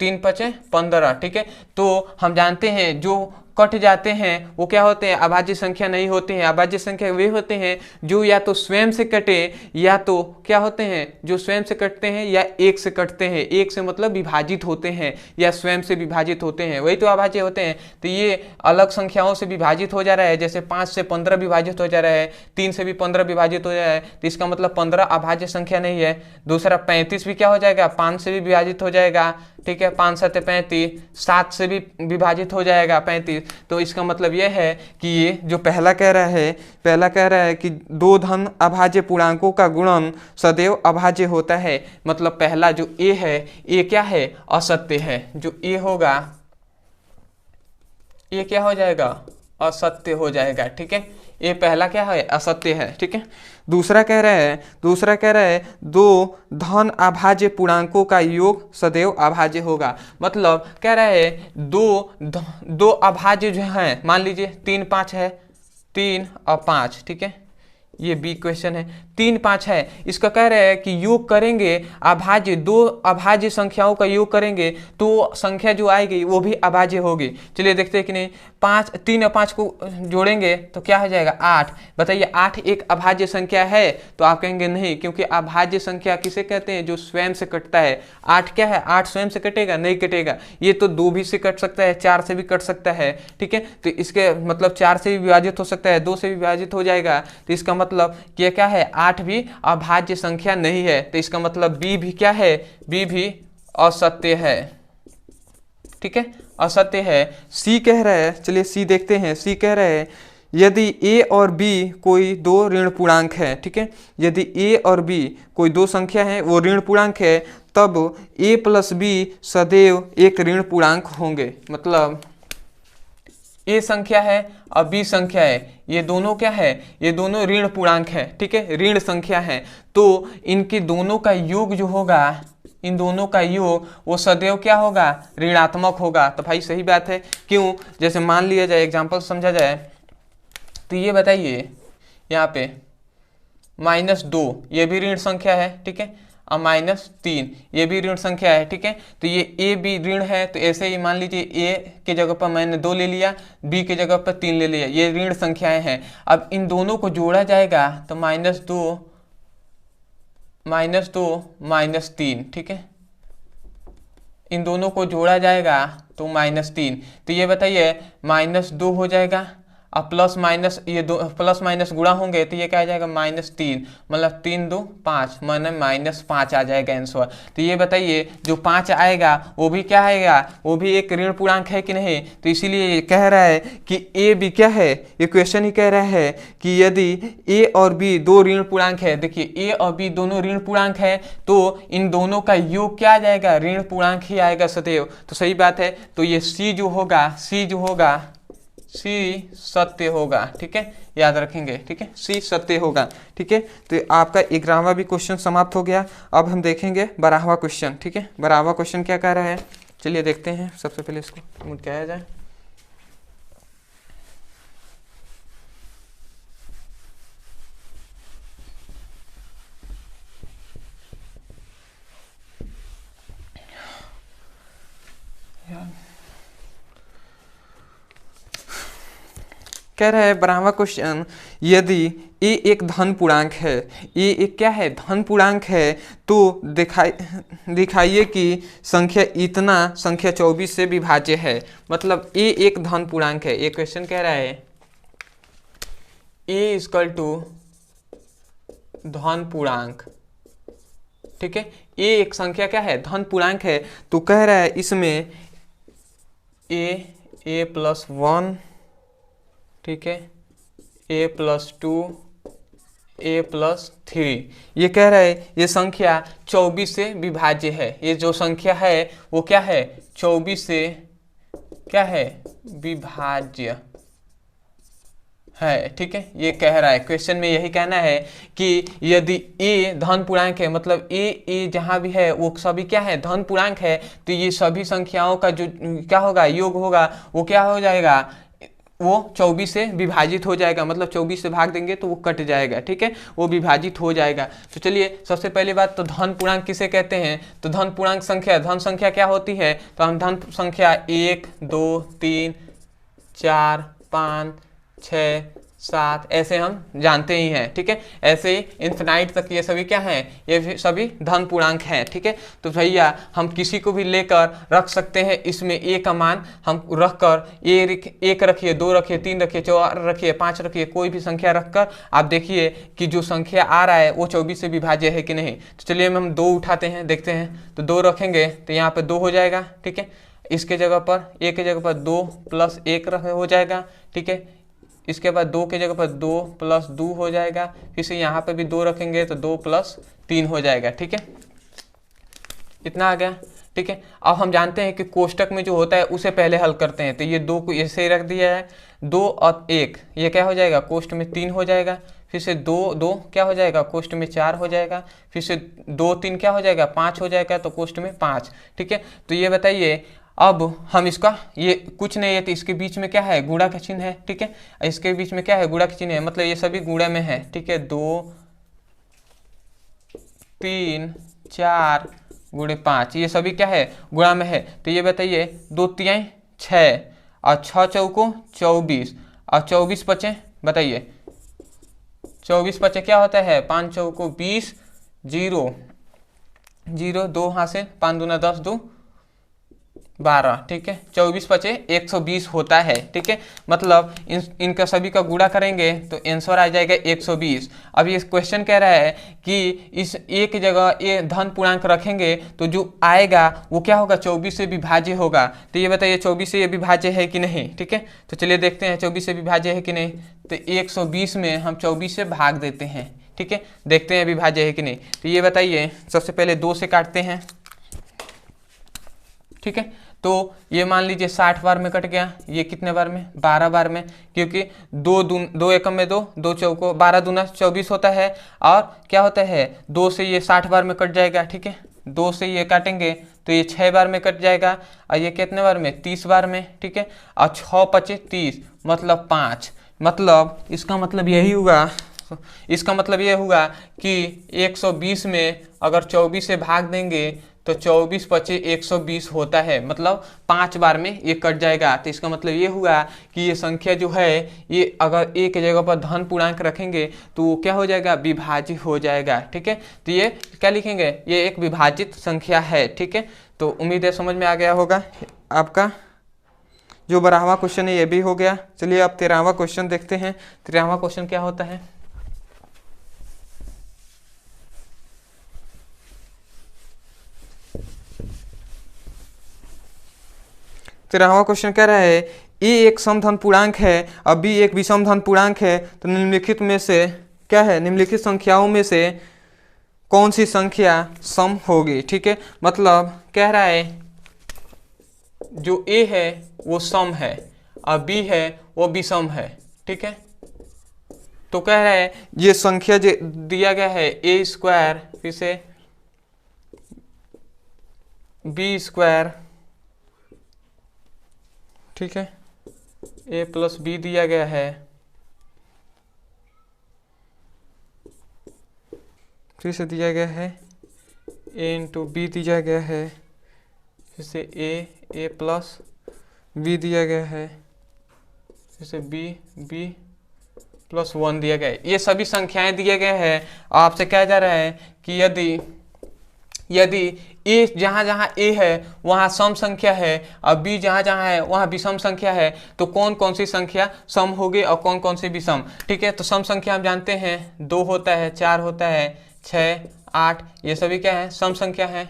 3 5 15, ठीक है। तो हम जानते हैं जो कट जाते हैं वो क्या होते हैं, अभाज्य संख्या नहीं होते हैं। अभाज्य संख्या वे होते हैं जो या तो स्वयं से कटे, या तो क्या होते हैं, जो स्वयं से कटते हैं या एक से कटते हैं। एक से मतलब विभाजित होते हैं या स्वयं से विभाजित होते हैं, वही तो अभाज्य होते हैं। तो ये अलग संख्याओं से विभाजित हो जा रहा है, जैसे 5 से 15 विभाजित हो जा रहा है, 3 से भी 15 विभाजित हो जा रहा है, तो इसका मतलब 15 अभाज्य संख्या नहीं है। दूसरा 35 भी क्या हो जाएगा, 5 से भी विभाजित हो जाएगा, ठीक है, 5 7 35, 7 से भी विभाजित हो जाएगा 35। तो इसका मतलब यह है कि ये जो पहला कह रहा है कि दो धन अभाज्य पूर्णांकों का गुणन सदैव अभाज्य होता है। मतलब पहला जो ए है, ये क्या है, असत्य है। जो ए होगा ये क्या हो जाएगा, असत्य हो जाएगा। ठीक है, ये पहला क्या है, असत्य है। ठीक है, दूसरा कह रहा है दो धन अभाज्य पूर्णांकों का योग सदैव अभाज्य होगा। मतलब कह रहा है दो अभाज्य जो हैं, मान लीजिए 3 5 है, 3 और 5, ठीक है, ये बी क्वेश्चन है, 3 5 है, इसका कह रहे हैं कि योग करेंगे अभाज्य, दो अभाज्य संख्याओं का योग करेंगे तो संख्या जो आएगी वो भी अभाज्य होगी। चलिए देखते हैं कि नहीं, 3 और 5 को जोड़ेंगे तो क्या हो जाएगा 8। बताइए 8 एक अभाज्य संख्या है, तो आप कहेंगे नहीं, क्योंकि अभाज्य संख्या किसे कहते हैं, जो स्वयं से कटता है। 8 क्या है, 8 स्वयं से कटेगा, नहीं कटेगा। ये तो 2 भी से कट सकता है, 4 से भी कट सकता है, ठीक है, तो इसके मतलब 4 से भी विभाजित हो सकता है, 2 से भी विभाजित हो जाएगा। तो इसका मतलब ये क्या है, 8 भी अभाज्य संख्या नहीं है। तो इसका मतलब बी भी क्या है, बी भी असत्य है। ठीक है, असत्य है। सी कह रहा है, चलिए सी देखते हैं। सी कह रहा है यदि ए और बी कोई दो ऋण पूर्णांक है, ठीक है, यदि ए और बी कोई दो संख्या है वो ऋण पूर्णांक है, तब ए प्लस बी सदैव एक ऋण पूर्णांक होंगे। मतलब ए संख्या है और बी संख्या है, ये दोनों क्या है, ये दोनों ऋण पूर्णांक है, ठीक है, ऋण संख्या है। तो इनके दोनों का योग जो होगा, इन दोनों का योग वो सदैव क्या होगा, ऋणात्मक होगा। तो भाई सही बात है, क्यों, जैसे मान लिया जाए, एग्जांपल समझा जाए, तो ये बताइए यहाँ पे -2 ये भी ऋण संख्या है, ठीक है, और -3 ये भी ऋण संख्या है, ठीक है। तो ये ए बी ऋण है, तो ऐसे ही मान लीजिए ए के जगह पर मैंने 2 ले लिया, बी के जगह पर 3 ले लिया, ये ऋण संख्याएं हैं। अब इन दोनों को जोड़ा जाएगा तो -2 -3, ठीक है, इन दोनों को जोड़ा जाएगा तो -3। तो ये बताइए -2 हो जाएगा और प्लस माइनस ये दो प्लस माइनस गुणा होंगे तो ये क्या आ जाएगा -3, मतलब 3 2 5 माने -5 आ जाएगा आंसर। तो ये बताइए जो 5 आएगा वो भी क्या आएगा, वो भी एक ऋण पूर्णांक है कि नहीं। तो इसीलिए ये कह रहा है कि ए भी क्या है, ये क्वेश्चन ही कह रहा है कि यदि ए और बी दो ऋण पूर्णांक है, देखिए ए और बी दोनों ऋण पूर्णांक है तो इन दोनों का योग क्या आ जाएगा, ऋण पूर्णांक ही आएगा सदैव। तो सही बात है, तो ये सी जो होगा, सी सत्य होगा, ठीक है, याद रखेंगे, ठीक है, सी सत्य होगा, ठीक है। तो आपका 11वां भी क्वेश्चन समाप्त हो गया। अब हम देखेंगे 12वां क्वेश्चन, ठीक है। 12वां क्वेश्चन क्या कह रहा है, चलिए देखते हैं। सबसे पहले इसको मुड़ाया जाए। कह रहा है 12वां क्वेश्चन, यदि ए एक धन पूर्णांक है, ए एक क्या है, धन पूर्णांक है, तो दिखाइए कि संख्या इतना संख्या 24 से विभाज्य है। मतलब ए एक धन पूर्णांक है। ये क्वेश्चन कह रहा है ए इक्वल टू धन पूर्णांक, ठीक है। ए एक संख्या क्या है, धन पूर्णांक है। तो कह रहा है इसमें ए प्लस 1, ठीक है, a प्लस 2, a प्लस 3, ये कह रहा है ये संख्या 24 से विभाज्य है। ये जो संख्या है वो क्या है, 24 से क्या है, विभाज्य है, ठीक है। ये कह रहा है क्वेश्चन में, यही कहना है कि यदि a धन पूर्णांक है, मतलब a जहाँ भी है वो सभी क्या है, धन पूर्णांक है, तो ये सभी संख्याओं का जो क्या होगा, योग होगा, वो क्या हो जाएगा, वो 24 से विभाजित हो जाएगा। मतलब 24 से भाग देंगे तो वो कट जाएगा, ठीक है, वो विभाजित हो जाएगा। तो चलिए सबसे पहली बात, तो धन पूर्णांक किसे कहते हैं, तो धन पूर्णांक संख्या, धन संख्या क्या होती है, तो हम धन संख्या 1 2 3 4 5 6 7 ऐसे हम जानते ही हैं, ठीक है। ऐसे ही इन्फिनाइट तक ये सभी क्या हैं, ये सभी धन पूर्णांक हैं, ठीक है। तो भैया हम किसी को भी लेकर रख सकते हैं, इसमें ए का मान हम रख कर 1 रखिए, 2 रखिए, 3 रखिए, 4 रखिए, 5 रखिए, कोई भी संख्या रखकर आप देखिए कि जो संख्या आ रहा है वो 24 से विभाज्य है कि नहीं। तो चलिए हम 2 उठाते हैं, देखते हैं। तो 2 रखेंगे तो यहाँ पर 2 हो जाएगा, ठीक है। इसके जगह पर ए के जगह पर 2 प्लस 1 हो जाएगा, ठीक है। इसके बाद 2 के जगह पर 2 प्लस 2 हो जाएगा, फिर से यहाँ पे भी 2 रखेंगे तो 2 प्लस 3 हो जाएगा, ठीक है। इतना आ गया, ठीक है। अब हम जानते हैं कि कोष्टक में जो होता है उसे पहले हल करते हैं। तो ये 2 को ऐसे ही रख दिया है, 2 और 1 ये क्या हो जाएगा, कोष्ट में 3 हो जाएगा, फिर से 2 क्या हो जाएगा, कोष्ट में 4 हो जाएगा, फिर से 2 3 क्या हो जाएगा, 5 हो जाएगा, तो कोष्ट में 5, ठीक है। तो ये बताइए अब हम इसका, ये कुछ नहीं है तो इसके बीच में क्या है, गुणा का चिन्ह है, ठीक है। इसके बीच में क्या है, गुणा का चिन्ह है, मतलब ये सभी गुणा में है, ठीक है। 2 3 4 गुणे 5 ये सभी क्या है, गुणा में है। तो ये बताइए 2 3 6 और 6 चौको 24 और 24 बचे, बताइए 24 बचे क्या होता है, 5 चौको 20, 0 0 2 हाथ से 5 दूना 10 2 12, ठीक है। 24 बचे 120 होता है, ठीक है। मतलब इनका सभी का गुणा करेंगे तो आंसर आ जाएगा 120। अब ये क्वेश्चन कह रहा है कि इस एक जगह ये धन पूर्णांक रखेंगे तो जो आएगा वो क्या होगा, 24 से विभाज्य होगा। तो ये बताइए 24 से ये विभाज्य है कि नहीं, ठीक है। तो चलिए देखते हैं 24 से विभाज्य है कि नहीं। तो 120 में हम 24 से भाग देते हैं, ठीक है, देखते हैं विभाज्य है कि नहीं। तो ये बताइए सबसे पहले 2 से काटते हैं, ठीक है। तो ये मान लीजिए 60 बार में कट गया, ये कितने बार में, 12 बार में, क्योंकि 2 एकम में 2 2 चौको 12 दूना 24 होता है, और क्या होता है 2 से ये 60 बार में कट जाएगा, ठीक है। 2 से ये काटेंगे तो ये 6 बार में कट जाएगा, और ये कितने बार में, 30 बार में, ठीक है। और 6 5 30 मतलब 5, मतलब इसका मतलब यही हुआ, इसका मतलब ये हुआ कि 120 में अगर 24 से भाग देंगे तो 24 5 120 होता है, मतलब 5 बार में ये कट जाएगा। तो इसका मतलब ये हुआ कि ये संख्या जो है ये अगर एक जगह पर धन पूर्णांक रखेंगे तो वो क्या हो जाएगा, विभाजित हो जाएगा, ठीक है। तो ये क्या लिखेंगे, ये एक विभाजित संख्या है, ठीक है। तो उम्मीद है समझ में आ गया होगा आपका। जो 12वां क्वेश्चन है ये भी हो गया। चलिए अब 13वां क्वेश्चन देखते हैं। 13वां क्वेश्चन क्या होता है? 13वां क्वेश्चन कह रहा है ए एक समधन पूर्णांक है और बी एक विषमधन पूर्णांक है, तो निम्नलिखित में से क्या है, निम्नलिखित संख्याओं में से कौन सी संख्या सम होगी। ठीक है, मतलब कह रहा है जो ए है वो सम है और बी है वो विषम है। ठीक है, तो कह रहा है ये संख्या जो दिया गया है ए स्क्वायर फिर से बी स्क्वायर, ठीक है, ए प्लस बी दिया गया है, फिर से दिया गया है ए इंटू बी दिया गया है, फिर से ए प्लस बी दिया गया है, फिर से बी प्लस 1 दिया गया है। ये सभी संख्याएं दिए गए हैं। आपसे कहा जा रहा है कि यदि ए जहाँ जहाँ ए है वहाँ सम संख्या है और बी जहाँ जहाँ है वहाँ विषम संख्या है, तो कौन कौन सी संख्या सम होगी और कौन कौन सी विषम। ठीक है, तो सम संख्या हम जानते हैं 2 होता है, 4 होता है, 6, 8, ये सभी क्या है, सम संख्या है।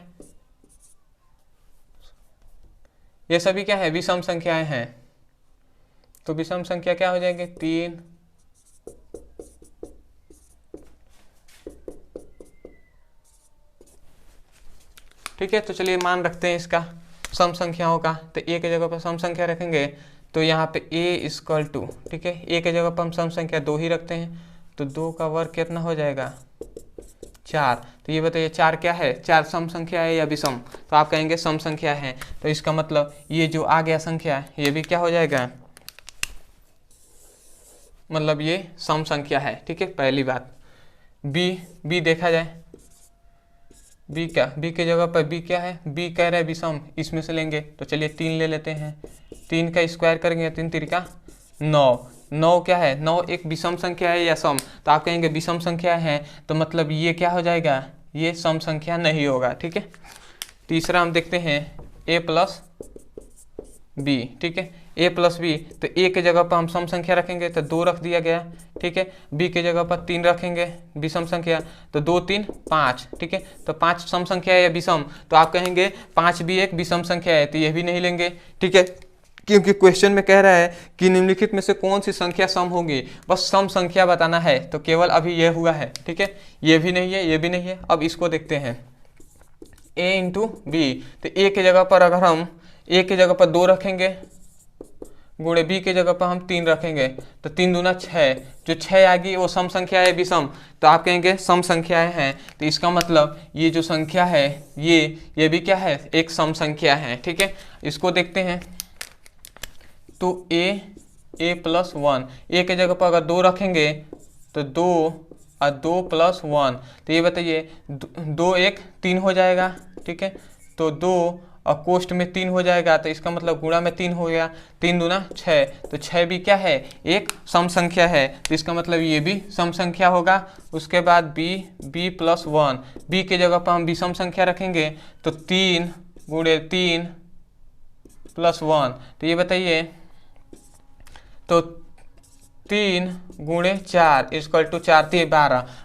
ये सभी क्या है, विषम संख्याएं हैं। तो विषम संख्या क्या हो जाएगी, 3, ठीक है। तो चलिए मान रखते हैं इसका सम संख्याओं का, तो ए के जगह पर सम संख्या रखेंगे तो यहाँ पे ए इक्वल टू, ठीक है, ए के जगह पर हम सम संख्या 2 ही रखते हैं, तो 2 का वर्ग कितना हो जाएगा, 4। तो ये बताइए 4 क्या है, 4 सम संख्या है या विषम। तो आप कहेंगे सम संख्या है, तो इसका मतलब ये जो आ गया संख्या ये भी क्या हो जाएगा, मतलब ये सम संख्या है। ठीक है, पहली बात। बी देखा जाए, बी के जगह पर बी क्या है, बी कह रहा है विषम, इसमें से लेंगे तो चलिए 3 ले लेते हैं, 3 का स्क्वायर करेंगे 3 तिरिका 9 क्या है, 9 एक विषम संख्या है या सम। तो आप कहेंगे विषम संख्या है, तो मतलब ये क्या हो जाएगा, ये सम संख्या नहीं होगा। ठीक है, तीसरा हम देखते हैं ए प्लस बी। ठीक है, ए प्लस बी, तो ए के जगह पर हम सम संख्या रखेंगे तो 2 रख दिया गया। ठीक है, बी के जगह पर 3 रखेंगे विषम संख्या, तो 2 3 5। ठीक है, तो 5 सम संख्या है या विषम। तो आप कहेंगे 5 भी एक विषम संख्या है, तो यह भी नहीं लेंगे। ठीक है, क्योंकि क्वेश्चन में कह रहा है कि निम्नलिखित में से कौन सी संख्या सम होगी, बस सम संख्या बताना है, तो केवल अभी यह हुआ है। ठीक है, ये भी नहीं है, ये भी नहीं है। अब इसको देखते हैं ए इंटू बी, तो ए के जगह पर अगर हम ए के जगह पर 2 रखेंगे गुणे बी के जगह पर हम 3 रखेंगे, तो 3 दूना 6, जो 6 आ गई वो सम संख्या है विषम। तो आप कहेंगे सम संख्याएं हैं, तो इसका मतलब ये जो संख्या है ये भी क्या है, एक सम संख्या है। ठीक है, इसको देखते हैं तो ए प्लस 1, ए के जगह पर अगर 2 रखेंगे तो 2 और 2 प्लस 1, तो ये बताइए 2 1 3 हो जाएगा। ठीक है, तो 2 और कोष्ट में 3 हो जाएगा, तो इसका मतलब गुणा में 3 हो गया, 3 दूना 6, तो 6 भी क्या है, एक सम संख्या है। तो इसका मतलब ये भी सम संख्या होगा। उसके बाद बी प्लस 1, बी के जगह पर हम विषम संख्या रखेंगे तो 3 गुणे 3 प्लस 1, तो ये बताइए तो 3 गुणे 4 इक्वल टू 4 3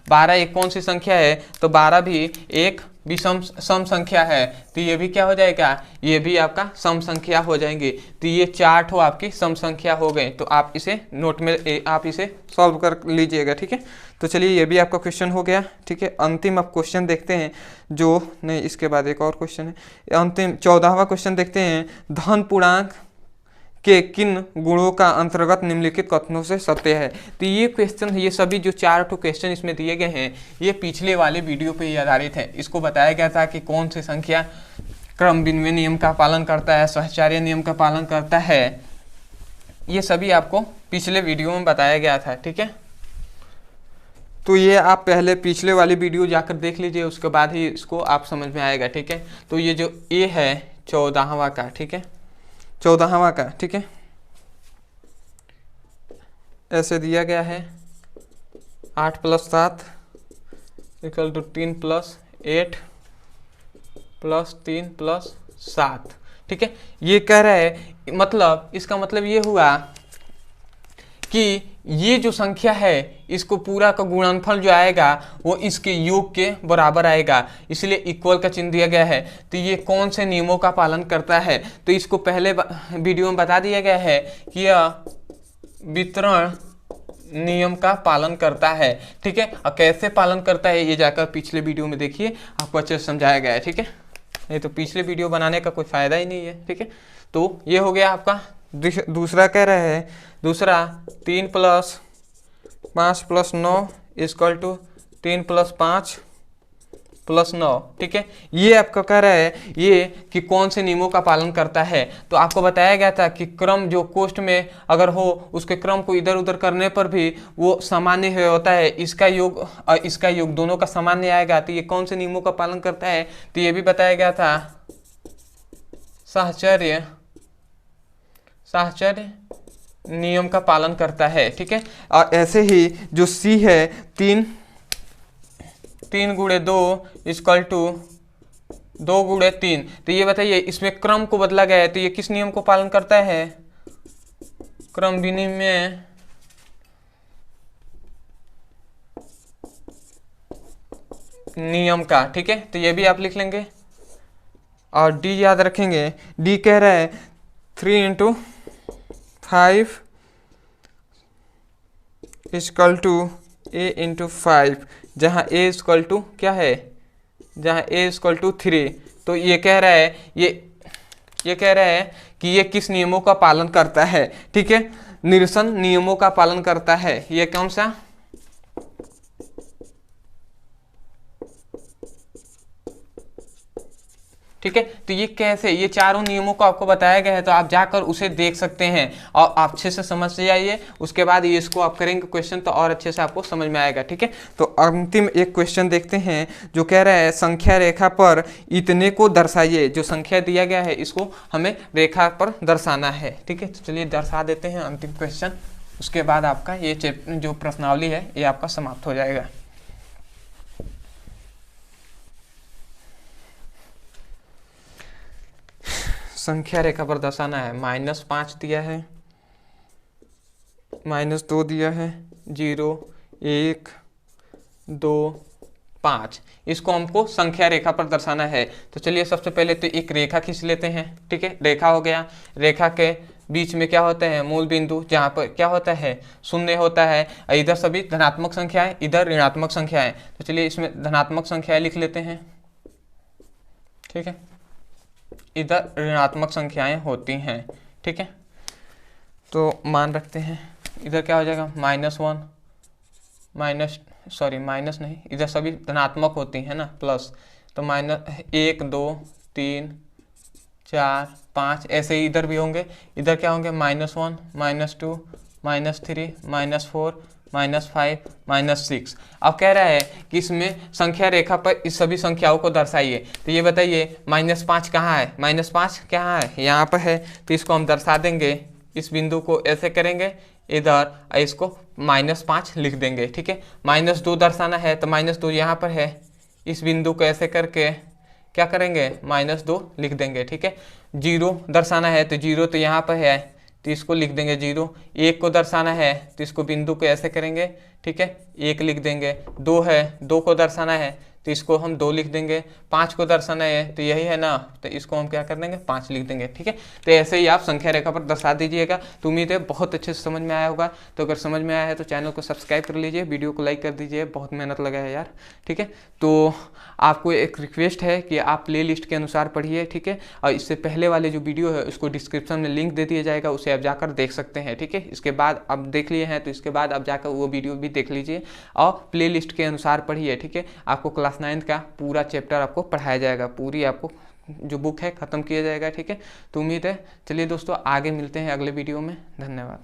12 एक कौन सी संख्या है, तो 12 भी एक विषम सम संख्या है, तो ये भी क्या हो जाएगा, ये भी आपका सम संख्या हो जाएंगे। तो ये 4 आपकी सम संख्या हो गए। तो आप इसे नोट में आप इसे सॉल्व कर लीजिएगा। ठीक है, तो चलिए ये भी आपका क्वेश्चन हो गया। ठीक है, अंतिम अब क्वेश्चन देखते हैं, जो नहीं इसके बाद एक और क्वेश्चन है। अंतिम 14वां क्वेश्चन देखते हैं, धन पूर्णांक के किन गुणों का अंतर्गत निम्नलिखित कथनों से सत्य है। तो ये क्वेश्चन, ये सभी जो 4 क्वेश्चन इसमें दिए गए हैं, ये पिछले वाले वीडियो पे ही आधारित है। इसको बताया गया था कि कौन सी संख्या क्रम विनिमय नियम का पालन करता है, सहचार्य नियम का पालन करता है, ये सभी आपको पिछले वीडियो में बताया गया था। ठीक है, तो ये आप पहले पिछले वाली वीडियो जाकर देख लीजिए, उसके बाद ही इसको आप समझ में आएगा। ठीक है, तो ये जो ए है 14वां का, ठीक है, 14वां का, ठीक है, ऐसे दिया गया है 8 + 7 = 3 + 8 + 3 + 7। ठीक है। ये कह रहा है, मतलब इसका मतलब ये हुआ कि ये जो संख्या है इसको पूरा का गुणनफल जो आएगा वो इसके योग के बराबर आएगा, इसलिए इक्वल का चिन्ह दिया गया है। तो ये कौन से नियमों का पालन करता है, तो इसको पहले वीडियो में बता दिया गया है कि यह वितरण नियम का पालन करता है, ठीक है। और कैसे पालन करता है ये जाकर पिछले वीडियो में देखिए, आपको अच्छे से समझाया गया है, ठीक है। नहीं तो पिछले वीडियो बनाने का कोई फायदा ही नहीं है, ठीक है। तो ये हो गया आपका दूसरा कह रहे हैं, दूसरा 3 + 5 + 9 = 3 + 5 + 9, ठीक है। ये आपका कह रहा है ये कि कौन से नियमों का पालन करता है। तो आपको बताया गया था कि क्रम जो कोष्ठ में अगर हो उसके क्रम को इधर उधर करने पर भी वो सामान्य होता है, इसका योग और इसका योग दोनों का सामान्य आएगा। तो ये कौन से नियमों का पालन करता है, तो ये भी बताया गया था, साहचर्य नियम का पालन करता है, ठीक है। और ऐसे ही जो सी है 3 × 2 = 2 × 3, तो ये बताइए इसमें क्रम को बदला गया है, तो ये किस नियम को पालन करता है, क्रम विनिमय नियम का, ठीक है। तो ये भी आप लिख लेंगे। और डी याद रखेंगे, डी कह रहा है 3 × 5 = a × 5, जहाँ a = क्या है, जहाँ a = 3। तो ये कह रहा है ये कह रहा है कि ये किस नियमों का पालन करता है, ठीक है, निरसन नियमों का पालन करता है। ये कौन सा, ठीक है। तो ये कैसे, ये चारों नियमों को आपको बताया गया है, तो आप जाकर उसे देख सकते हैं और आप अच्छे से समझ जाइए। उसके बाद ये इसको आप करेंगे क्वेश्चन तो और अच्छे से आपको समझ में आएगा, ठीक है। तो अंतिम एक क्वेश्चन देखते हैं जो कह रहा है संख्या रेखा पर इतने को दर्शाइए। जो संख्या दिया गया है इसको हमें रेखा पर दर्शाना है, ठीक है। तो चलिए दर्शा देते हैं अंतिम क्वेश्चन, उसके बाद आपका ये जो प्रश्नावली है ये आपका समाप्त हो जाएगा। संख्या रेखा पर दर्शाना है, -5 दिया है, -2 दिया है, 0 1 2 5, इसको हमको संख्या रेखा पर दर्शाना है। तो चलिए सबसे पहले तो एक रेखा खींच लेते हैं, ठीक है। रेखा हो गया, रेखा के बीच में क्या होता है, मूल बिंदु, जहाँ पर क्या होता है, 0 होता है। इधर सभी धनात्मक संख्याएं, इधर ऋणात्मक संख्याएं। तो चलिए इसमें धनात्मक संख्याएं लिख लेते हैं, ठीक है। इधर ऋणात्मक संख्याएं होती हैं, ठीक है। तो मान रखते हैं, इधर क्या हो जाएगा, -1 माइनस नहीं, इधर सभी धनात्मक होती हैं ना, प्लस। तो -1 2 3 4 5, ऐसे ही इधर भी होंगे। इधर क्या होंगे, -1 -2 -3 -4 -5 -6। अब कह रहा है कि इसमें संख्या रेखा पर इस सभी संख्याओं को दर्शाइए। तो ये बताइए -5 कहाँ है, -5 कहाँ है, यहाँ पर है। तो इसको हम दर्शा देंगे, इस बिंदु को ऐसे करेंगे इधर, इसको -5 लिख देंगे, ठीक है। -2 दर्शाना है तो -2 यहाँ पर है, इस बिंदु को ऐसे करके क्या करेंगे, -2 लिख देंगे, ठीक है। 0 दर्शाना है तो 0 तो यहाँ पर है, तो इसको लिख देंगे 0। 1 को दर्शाना है तो इसको बिंदु को ऐसे करेंगे, ठीक है, 1 लिख देंगे। 2 है, 2 को दर्शाना है तो इसको हम 2 लिख देंगे। 5 को दर्शाना है तो यही है ना, तो इसको हम क्या कर देंगे, 5 लिख देंगे, ठीक है। तो ऐसे ही आप संख्या रेखा पर दर्शा दीजिएगा। तो उम्मीद है बहुत अच्छे से समझ में आया होगा। तो अगर समझ में आया है तो चैनल को सब्सक्राइब कर लीजिए, वीडियो को लाइक कर दीजिए, बहुत मेहनत लगा है यार, ठीक है। तो आपको एक रिक्वेस्ट है कि आप प्ले लिस्ट के अनुसार पढ़िए, ठीक है। और इससे पहले वाले जो वीडियो है उसको डिस्क्रिप्शन में लिंक दे दिया जाएगा, उसे आप जाकर देख सकते हैं, ठीक है। इसके बाद आप देख लिए हैं तो इसके बाद आप जाकर वो वीडियो भी देख लीजिए और प्ले लिस्ट के अनुसार पढ़िए, ठीक है। आपको क्लास 9 का पूरा चैप्टर आपको पढ़ाया जाएगा, पूरी आपको जो बुक है ख़त्म किया जाएगा, ठीक है। तो उम्मीद है, चलिए दोस्तों आगे मिलते हैं अगले वीडियो में, धन्यवाद।